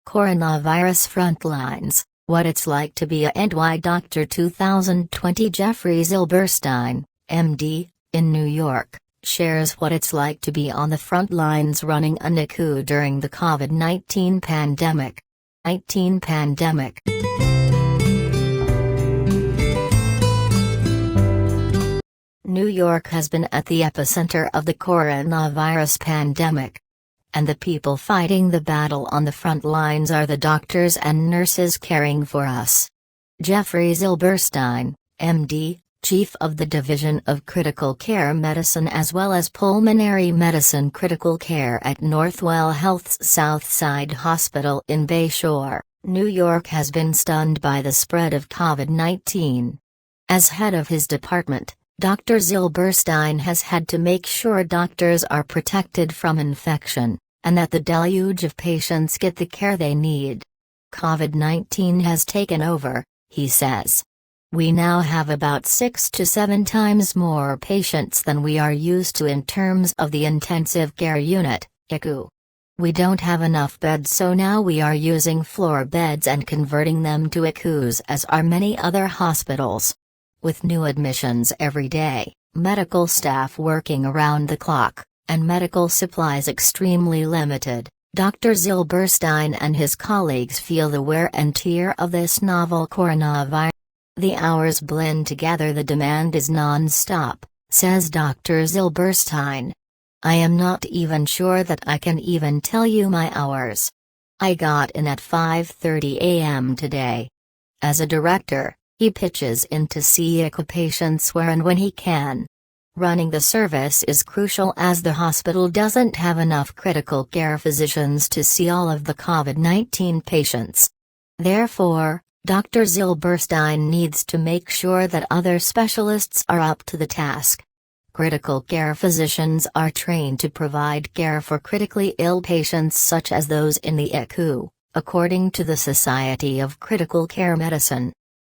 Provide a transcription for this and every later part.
Coronavirus Frontlines, What It's Like to Be a and Why Dr. 2020 Jeffrey Zilberstein, MD, in New York, shares what it's like to be on the front lines running a NICU during the COVID-19 pandemic. New York has been at the epicenter of the coronavirus pandemic. And the people fighting the battle on the front lines are the doctors and nurses caring for us. Jeffrey Zilberstein, MD, Chief of the Division of Critical Care Medicine as well as Pulmonary Medicine Critical Care at Northwell Health's Southside Hospital in Bayshore, New York, has been stunned by the spread of COVID-19. As head of his department, Dr. Zilberstein has had to make sure doctors are protected from infection, and that the deluge of patients get the care they need. COVID-19 has taken over, he says. We now have about 6 to 7 times more patients than we are used to in terms of the intensive care unit, ICU. We don't have enough beds, so now we are using floor beds and converting them to ICUs, as are many other hospitals. With new admissions every day, medical staff working around the clock, and medical supplies extremely limited, Dr. Zilberstein and his colleagues feel the wear and tear of this novel coronavirus. The hours blend together, the demand is non-stop, says Dr. Zilberstein. I am not even sure that I can even tell you my hours. I got in at 5:30 a.m. today. As a director, he pitches in to see ICU patients where and when he can. Running the service is crucial as the hospital doesn't have enough critical care physicians to see all of the COVID-19 patients. Therefore, Dr. Zilberstein needs to make sure that other specialists are up to the task. Critical care physicians are trained to provide care for critically ill patients such as those in the ICU, according to the Society of Critical Care Medicine.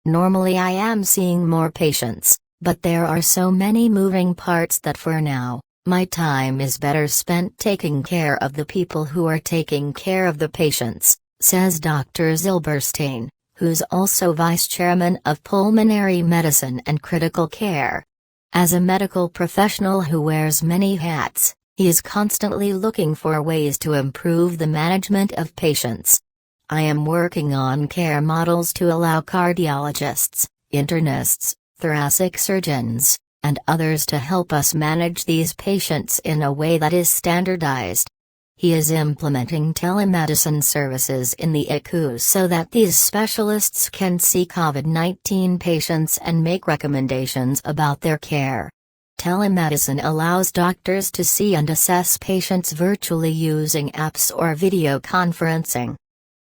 Normally I am seeing more patients, but there are so many moving parts that for now, my time is better spent taking care of the people who are taking care of the patients, says Dr. Zilberstein, who's also vice chairman of Pulmonary Medicine and Critical Care. As a medical professional who wears many hats, he is constantly looking for ways to improve the management of patients. I am working on care models to allow cardiologists, internists, thoracic surgeons, and others to help us manage these patients in a way that is standardized. He is implementing telemedicine services in the ICU so that these specialists can see COVID-19 patients and make recommendations about their care. Telemedicine allows doctors to see and assess patients virtually using apps or video conferencing.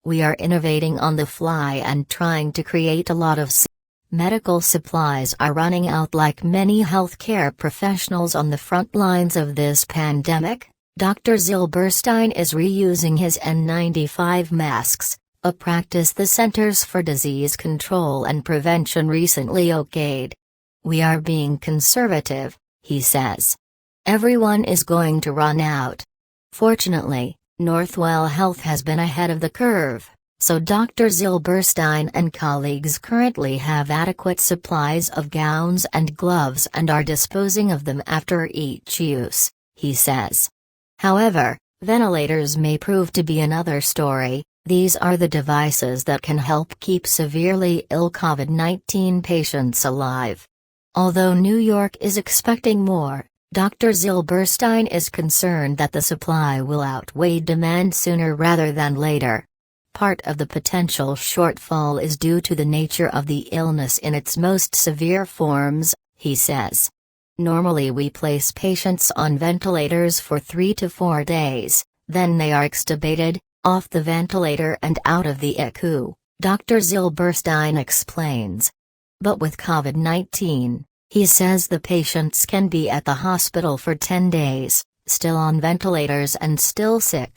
We are innovating on the fly and trying to create a lot of medical supplies are running out like many healthcare professionals on the front lines of this pandemic. Dr. Zilberstein is reusing his N95 masks, a practice the Centers for Disease Control and Prevention recently okayed. We are being conservative, he says. Everyone is going to run out. Fortunately, Northwell Health has been ahead of the curve, so Dr. Zilberstein and colleagues currently have adequate supplies of gowns and gloves and are disposing of them after each use, he says. However, ventilators may prove to be another story. These are the devices that can help keep severely ill COVID-19 patients alive. Although New York is expecting more, Dr. Zilberstein is concerned that the supply will outweigh demand sooner rather than later. Part of the potential shortfall is due to the nature of the illness in its most severe forms, he says. Normally we place patients on ventilators for 3 to 4 days, then they are extubated, off the ventilator and out of the ICU, Dr. Zilberstein explains. But with COVID-19, he says the patients can be at the hospital for 10 days, still on ventilators and still sick.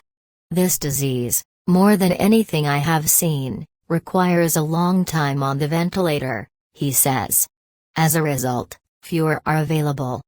This disease, more than anything I have seen, requires a long time on the ventilator, he says. As a result, fewer are available.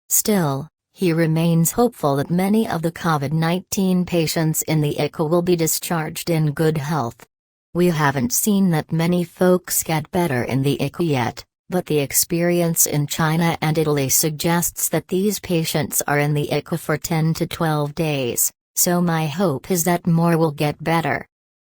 Still, He remains hopeful that many of the COVID-19 patients in the ICU will be discharged in good health. We haven't seen that many folks get better in the ICU yet, but the experience in China and Italy suggests that these patients are in the ICU for 10 to 12 days, so my hope is that more will get better.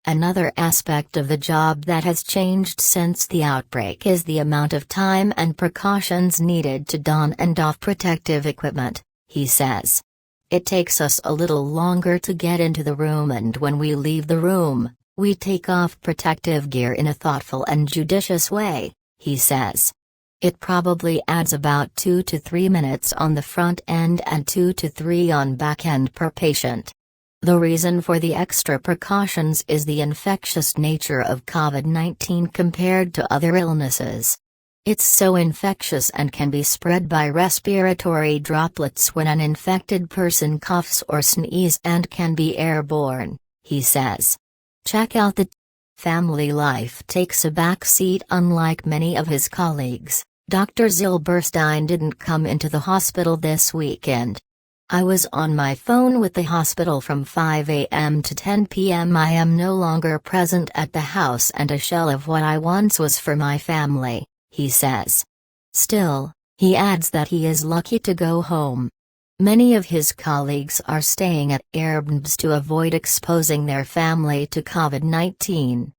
Another aspect of the job that has changed since the outbreak is the amount of time and precautions needed to don and doff protective equipment, he says. It takes us a little longer to get into the room, and when we leave the room, we take off protective gear in a thoughtful and judicious way, he says. It probably adds about 2 to 3 minutes on the front end and 2 to 3 on back end per patient. The reason for the extra precautions is the infectious nature of COVID-19 compared to other illnesses. It's so infectious and can be spread by respiratory droplets when an infected person coughs or sneezes and can be airborne, he says. Check out the family life takes a back seat. Unlike many of his colleagues, Dr. Zilberstein didn't come into the hospital this weekend. I was on my phone with the hospital from 5 a.m. to 10 p.m. I am no longer present at the house and a shell of what I once was for my family, he says. Still, he adds that he is lucky to go home. Many of his colleagues are staying at Airbnbs to avoid exposing their family to COVID-19.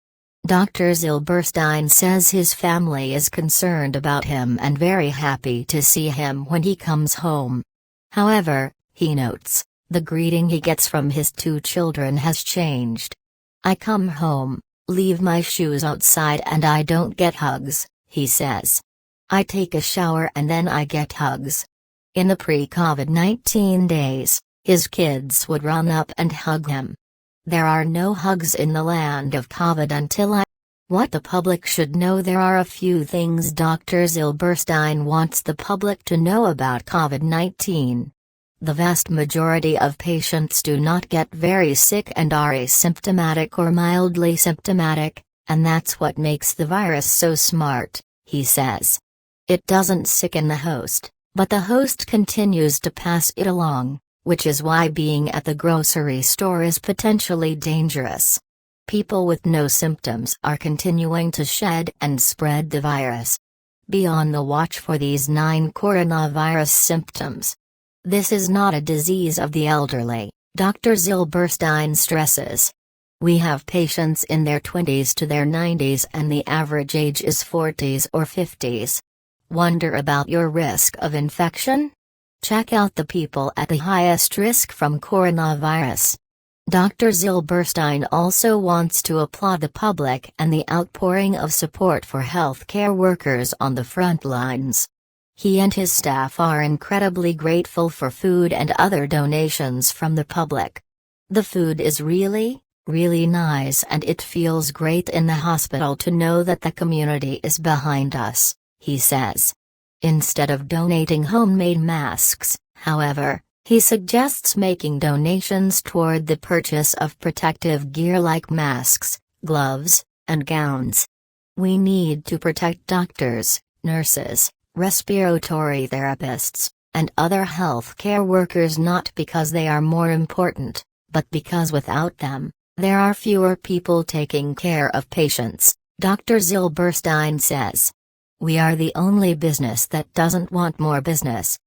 Dr. Zilberstein says his family is concerned about him and very happy to see him when he comes home. However, he notes, the greeting he gets from his 2 children has changed. I come home, leave my shoes outside, and I don't get hugs, he says. I take a shower and then I get hugs. In the pre-COVID-19 days, his kids would run up and hug him. There are no hugs in the land of COVID until What the public should know. There are a few things Dr. Zilberstein wants the public to know about COVID-19. The vast majority of patients do not get very sick and are asymptomatic or mildly symptomatic, and that's what makes the virus so smart, he says. It doesn't sicken the host, but the host continues to pass it along, which is why being at the grocery store is potentially dangerous. People with no symptoms are continuing to shed and spread the virus. Be on the watch for these 9 coronavirus symptoms. This is not a disease of the elderly, Dr. Zilberstein stresses. We have patients in their 20s to their 90s and the average age is 40s or 50s. Wonder about your risk of infection? Check out the people at the highest risk from coronavirus. Dr. Zilberstein also wants to applaud the public and the outpouring of support for healthcare workers on the front lines. He and his staff are incredibly grateful for food and other donations from the public. The food is really, really nice, and it feels great in the hospital to know that the community is behind us, he says. Instead of donating homemade masks, however, he suggests making donations toward the purchase of protective gear like masks, gloves, and gowns. We need to protect doctors, nurses, respiratory therapists, and other healthcare workers, not because they are more important, but because without them, there are fewer people taking care of patients, Dr. Zilberstein says. We are the only business that doesn't want more business,